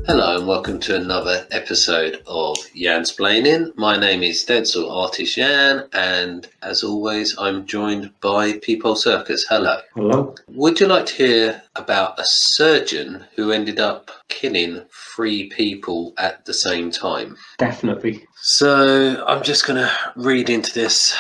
Hello and welcome to another episode of Yansplaining. My name is Stencil Artist Yan, and as always I'm joined by Peephole Circus. Hello. Hello. Would you like to hear about a surgeon who ended up killing 3 people at the same time? Definitely. So I'm just going to read into this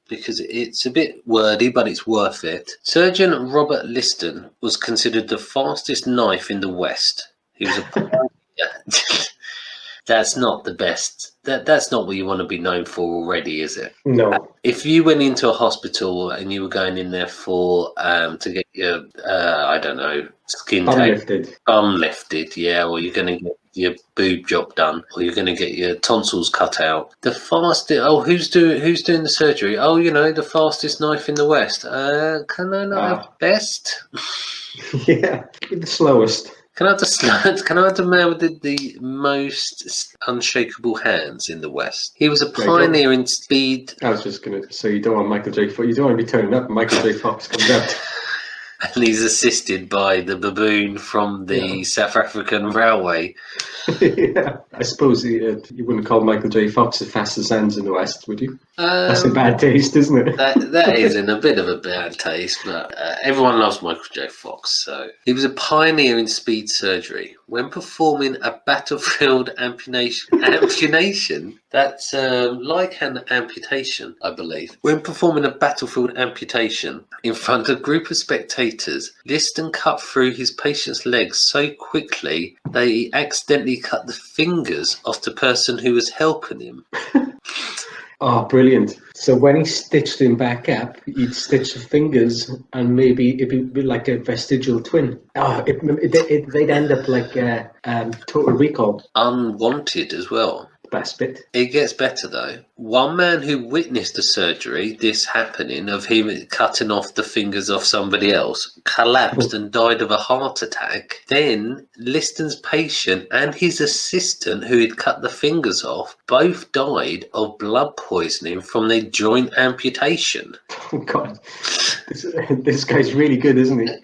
because it's a bit wordy, but it's worth it. Surgeon Robert Liston was considered the fastest knife in the West. He was a That's not the best. That's not what you want to be known for already, is it? No. If you went into a hospital and you were going in there for to get your skin bum lifted, yeah, or you're going to get your boob job done, or you're going to get your tonsils cut out. The fastest. Oh, who's doing the surgery? Oh, the fastest knife in the West. Can I not have best? Yeah, the slowest. Can I have the man with the most unshakable hands in the West? He was a pioneer in speed. I was just going to say, you don't want Michael J. Fox. You don't want to be turning up and Michael J. Fox comes out. And he's assisted by the baboon from the South African Railway. Yeah, I suppose you wouldn't call Michael J. Fox the fastest hands in the West, would you? That's in bad taste, isn't it? That is in a bit of a bad taste, but everyone loves Michael J. Fox. So he was a pioneer in speed surgery. When performing a battlefield amputation, that's like an amputation, I believe. When performing a battlefield amputation in front of a group of spectators, Liston cut through his patient's legs so quickly that he accidentally cut the fingers of the person who was helping him. Oh, brilliant. So when he stitched him back up, he'd stitch the fingers and maybe it'd be like a vestigial twin. Oh, they'd end up like Total Recall. Unwanted as well. Best bit. It gets better though. One man who witnessed the surgery, this happening of him cutting off the fingers of somebody else, collapsed and died of a heart attack. Then Liston's patient and his assistant who had cut the fingers off both died of blood poisoning from their joint amputation. Oh God, this guy's really good, isn't he?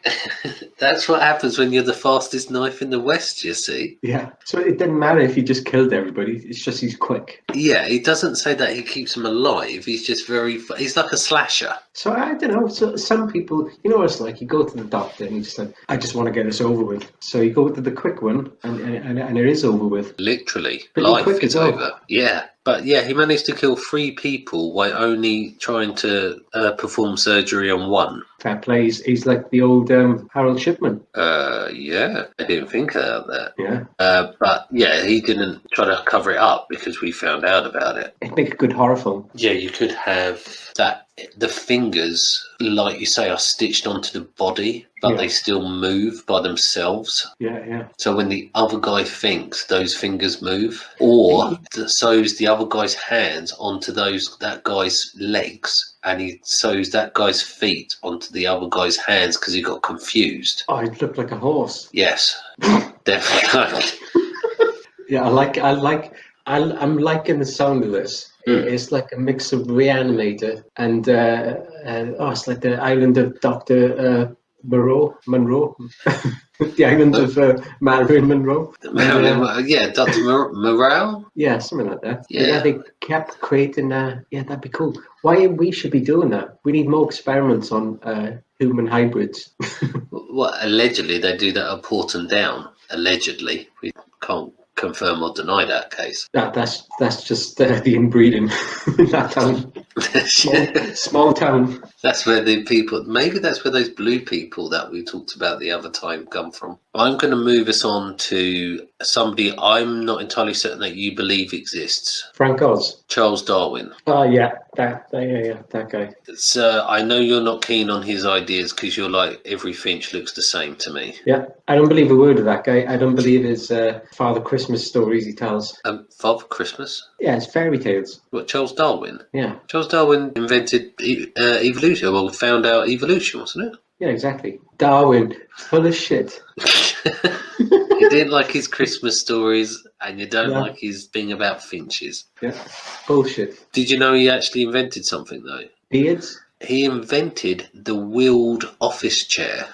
That's what happens when you're the fastest knife in the West, you see. Yeah, so it didn't matter if he just killed everybody, it's just he's quick. Yeah, he doesn't say that he keeps them alive, he's just he's like a slasher. So I don't know, so some people, what it's like, you go to the doctor and you just like, I just want to get this over with. So you go to the quick one and it is over with. Literally, pretty life quick is well. over. Yeah. But yeah, he managed to kill 3 people while only trying to perform surgery on 1. Fair play. He's like the old Harold Shipman. Yeah, I didn't think about that. Yeah. But yeah, he didn't try to cover it up because we found out about it. It'd make a good horror film. Yeah, you could have that. The fingers, like you say, are stitched onto the body, but they still move by themselves. Yeah. So when the other guy thinks, those fingers move, or sews the other guy's hands onto that guy's legs, and he sews that guy's feet onto the other guy's hands because he got confused. Oh, it looked like a horse. Yes, definitely. Yeah, I'm liking the sound of this. It's like a mix of Reanimator and it's like the island of Dr. Monroe. The island of Marilyn Monroe. Dr. Morale? Yeah, something like that. Yeah. They kept creating that'd be cool. Why we should be doing that? We need more experiments on human hybrids. Well, allegedly they do that at Porton Down. Allegedly. We can't confirm or deny that case. That's just the inbreeding in that town. Small town. That's where maybe that's where those blue people that we talked about the other time come from. I'm going to move us on to somebody I'm not entirely certain that you believe exists. Frank Oz. Charles Darwin. Oh, yeah. That guy. So I know you're not keen on his ideas because you're like, every finch looks the same to me. Yeah, I don't believe a word of that guy. I don't believe his Father Christmas stories he tells. Father Christmas? Yeah, it's fairy tales. What, Charles Darwin? Yeah. Charles Darwin invented evolution, well, found out evolution, wasn't it? Yeah, exactly. Darwin, full of shit. You didn't like his Christmas stories, and you don't like his thing about finches. Yeah, bullshit. Did you know he actually invented something, though? Beards? He invented the wheeled office chair.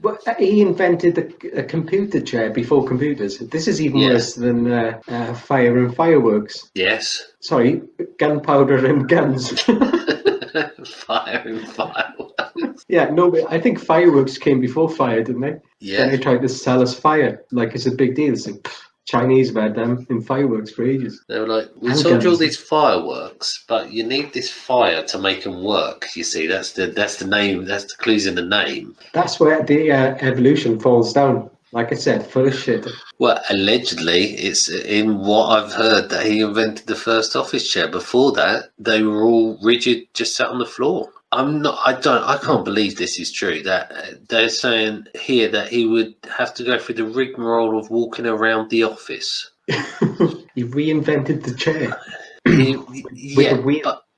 Well, he invented a computer chair before computers. This is even worse than fire and fireworks. Yes. Sorry, gunpowder and guns. Fire and fireworks. Yeah, no, but I think fireworks came before fire, didn't they? Yeah. Then they tried to sell us fire, like it's a big deal. It's like, Chinese have had them in fireworks for ages. They were like, we sold you all these fireworks, but you need this fire to make them work. You see, that's the name. That's the clues in the name. That's where the evolution falls down. Like I said, full of shit. Well, allegedly, it's in what I've heard that he invented the first office chair. Before that, they were all rigid, just sat on the floor. I can't believe this is true. That they're saying here that he would have to go through the rigmarole of walking around the office. He reinvented the chair.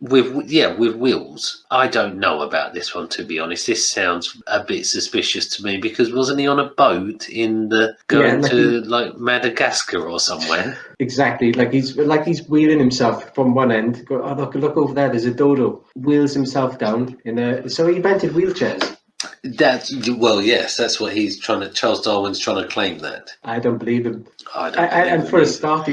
With wheels. I don't know about this one, to be honest. This sounds a bit suspicious to me because wasn't he on a boat going to Madagascar or somewhere? Exactly, like he's wheeling himself from one end. Go, oh, look over there. There's a dodo. Wheels himself down so he invented wheelchairs. Yes, that's what Charles Darwin's trying to claim that. I don't believe him. And for a start,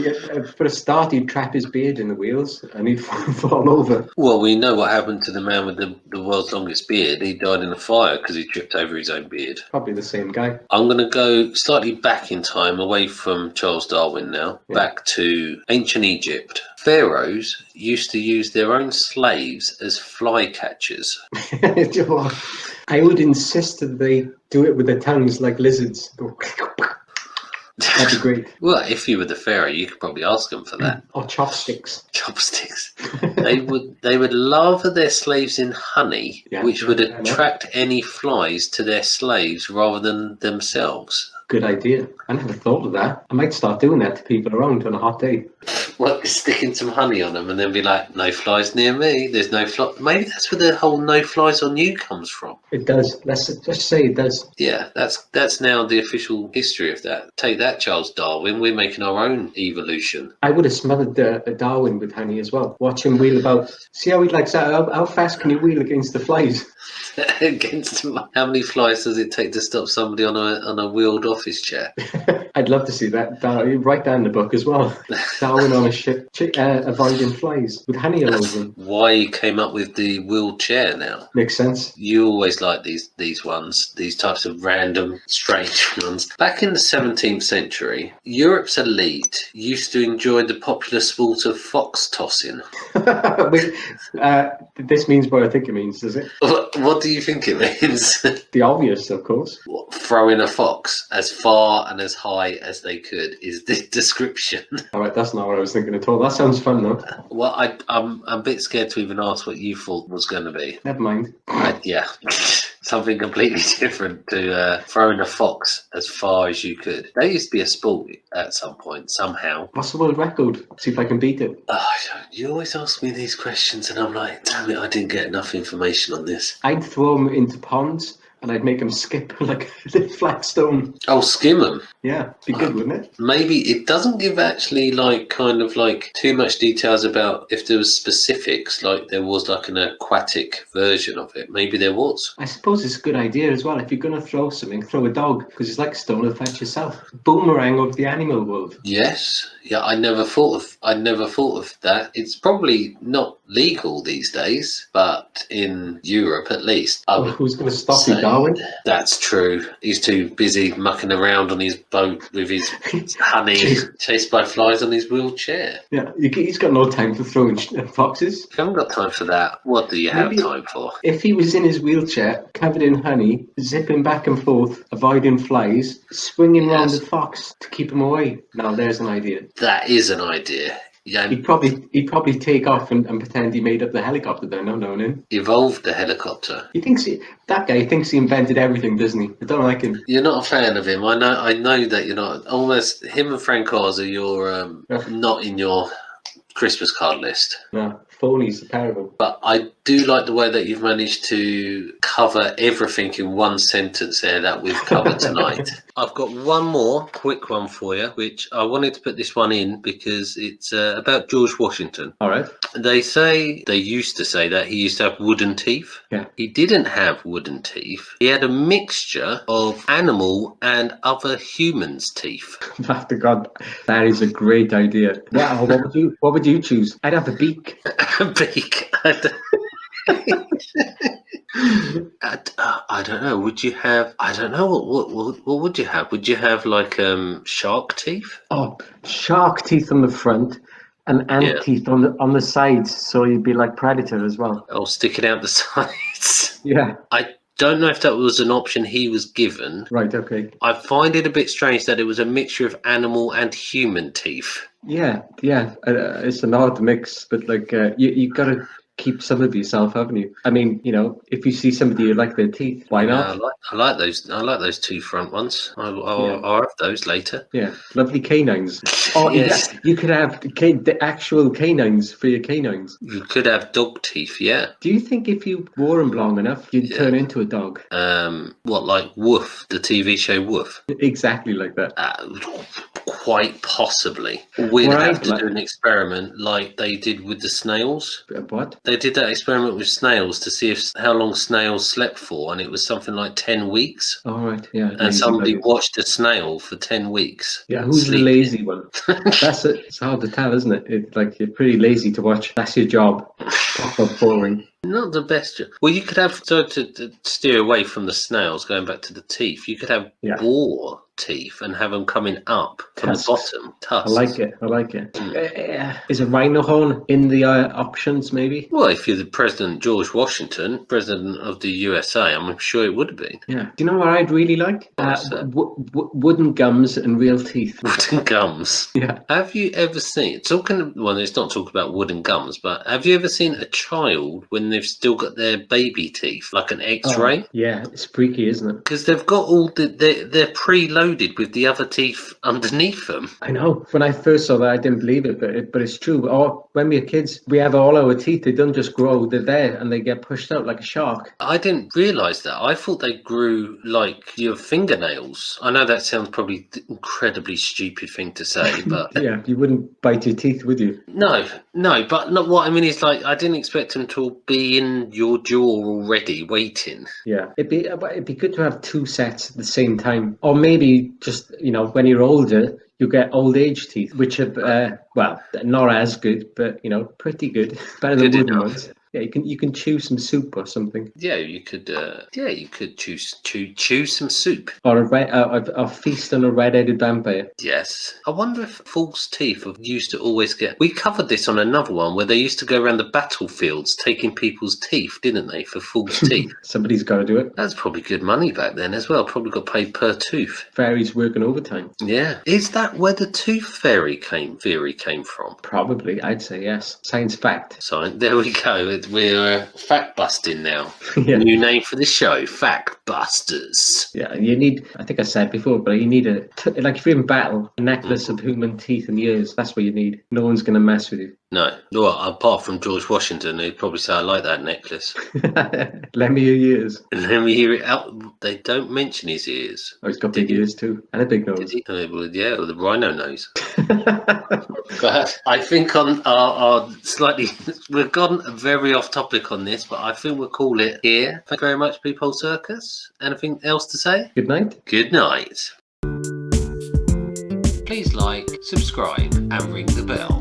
he'd trap his beard in the wheels and he'd fall over. Well, we know what happened to the man with the world's longest beard. He died in a fire because he tripped over his own beard. Probably the same guy. I'm going to go slightly back in time, away from Charles Darwin now, back to ancient Egypt. Pharaohs used to use their own slaves as fly catchers. I would insist that they do it with their tongues like lizards. That'd be great. Well, if you were the pharaoh, you could probably ask them for that. Or chopsticks. Chopsticks. They would lather their slaves in honey, which would attract any flies to their slaves rather than themselves. Good idea. I never thought of that. I might start doing that to people around on a hot day. What, sticking some honey on them and then be like, no flies near me, there's no fly. Maybe that's where the whole no flies on you comes from. It does. Let's just say it does. Yeah, that's now the official history of that. Take that, Charles Darwin. We're making our own evolution. I would have smothered Darwin with honey as well. Watch him wheel about. See how he likes that? How fast can you wheel against the flies? Against how many flies does it take to stop somebody on a wheeled office chair? I'd love to see that. Write down the book as well. Darwin on a ship avoiding flies with honey all over them. Why he came up with the wheeled chair now. Makes sense. You always like these ones, these types of random, strange ones. Back in the 17th century, Europe's elite used to enjoy the popular sport of fox tossing. This means what I think it means, does it? What do you think it means? The obvious, of course. Throwing a fox as far and as high as they could is the description. All right, that's not what I was thinking at all. That sounds fun, though. Well, I'm a bit scared to even ask what you thought was going to be. Never mind. Something completely different to throwing a fox as far as you could. That used to be a sport at some point, somehow. What's the world record? See if I can beat it. You always ask me these questions and I'm like, damn it, I didn't get enough information on this. I'd throw them into ponds and I'd make them skip like a flat stone. Oh, skim them? Yeah, be good, wouldn't it? Maybe it doesn't give actually too much details about if there was specifics, like there was like an aquatic version of it. Maybe there was. I suppose it's a good idea as well. If you're going to throw something, throw a dog, because it's like a stone to fetch yourself. Boomerang of the animal world. Yes. Yeah, I never thought of that. It's probably not legal these days, but in Europe at least. Who's going to stop you, Darwin? That's true. He's too busy mucking around on his boat with his honey, chased by flies on his wheelchair. Yeah, he's got no time for throwing foxes. You haven't got time for that. What do you have time for? If he was in his wheelchair, covered in honey, zipping back and forth, avoiding flies, swinging round the fox to keep him away. Now there's an idea. That is an idea. Yeah, he'd probably take off and pretend he made up the helicopter then, not knowing him. Evolved the helicopter. That guy thinks he invented everything, doesn't he? I don't like him. You're not a fan of him. I know that you're not. Almost him and Frank Oz are not in your Christmas card list. No, phonies are terrible. But I do like the way that you've managed to cover everything in one sentence there that we've covered tonight. I've got one more quick one for you, which I wanted to put this one in because it's about George Washington. All right. They used to say that he used to have wooden teeth. Yeah. He didn't have wooden teeth. He had a mixture of animal and other humans' teeth. After God, that is a great idea. Wow, what would you choose? I'd have a beak. A beak. I don't know. Would you have? I don't know. What would you have? Would you have like shark teeth? Oh, shark teeth on the front and ant teeth on the sides, so you'd be like Predator as well. Oh, sticking out the sides. Yeah. I don't know if that was an option he was given. Right. Okay. I find it a bit strange that it was a mixture of animal and human teeth. Yeah. It's an odd mix, but like you got to keep some of yourself, haven't you? I mean, if you see somebody you like their teeth, why not? I like those two front ones. I'll have those later. Yeah, lovely canines. Oh yes, you could have the actual canines for your canines. You could have dog teeth, yeah. Do you think if you wore them long enough, you'd turn into a dog? What, like Woof, the TV show Woof? Exactly like that. Quite possibly. We'd have to do an experiment like they did with the snails. What? They did that experiment with snails to see how long snails slept for, and it was something like 10 weeks. All right, yeah. And somebody watched a snail for 10 weeks. Yeah, who's the lazy one? That's it. It's hard to tell, isn't it? It's like you're pretty lazy to watch. That's your job. Proper boring. Not the best job. Well, you could have, to steer away from the snails, going back to the teeth, you could have boar teeth and have them coming up from the bottom. Tusks. I like it. Is a rhino horn in the options, maybe? Well, if you're the President George Washington, President of the USA, I'm sure it would have been. Yeah. Do you know what I'd really like? Wooden gums and real teeth. Wooden gums? Yeah. Have you ever seen, it's not talking about wooden gums, but have you ever seen a child when they've still got their baby teeth, like an X-ray? Yeah, it's freaky, isn't it? Because they've got they're preloaded with the other teeth underneath them. I know. When I first saw that, I didn't believe it, but it's true. When we were kids, we have all our teeth. They don't just grow; they're there, and they get pushed out like a shark. I didn't realise that. I thought they grew like your fingernails. I know that sounds probably an incredibly stupid thing to say, but yeah, you wouldn't bite your teeth, would you? No. But what I mean is, like, I didn't expect them to be in your jaw already, waiting. Yeah, it'd be good to have two sets at the same time, or maybe just when you're older, you get old age teeth, which are not as good, but pretty good, better than wooden ones. Yeah, you can chew some soup or something. Yeah, you could chew some soup. Or a feast on a red-headed vampire. Yes. I wonder if false teeth used to always get. We covered this on another one where they used to go around the battlefields taking people's teeth, didn't they, for false teeth? Somebody's got to do it. That's probably good money back then as well. Probably got paid per tooth. Fairies working overtime. Yeah. Is that where the tooth theory came from? Probably, I'd say yes. Science fact. There we go. We're fact busting now. Yeah. New name for the show, Fact Busters. Yeah, you need, I think I said before, but you need like if you're in battle, a necklace of human teeth and ears. That's what you need. No one's going to mess with you. No. Well, apart from George Washington, he'd probably say, I like that necklace. Let me hear your ears. Let me hear it out. They don't mention his ears. Oh, he's got big ears too. And a big nose. Did he? Yeah, with the rhino nose. But I think on our slightly, we've gone very off topic on this, but I think we'll call it here. Thank you very much, Peephole Circus. Anything else to say? Good night. Good night. Please like, subscribe, and ring the bell.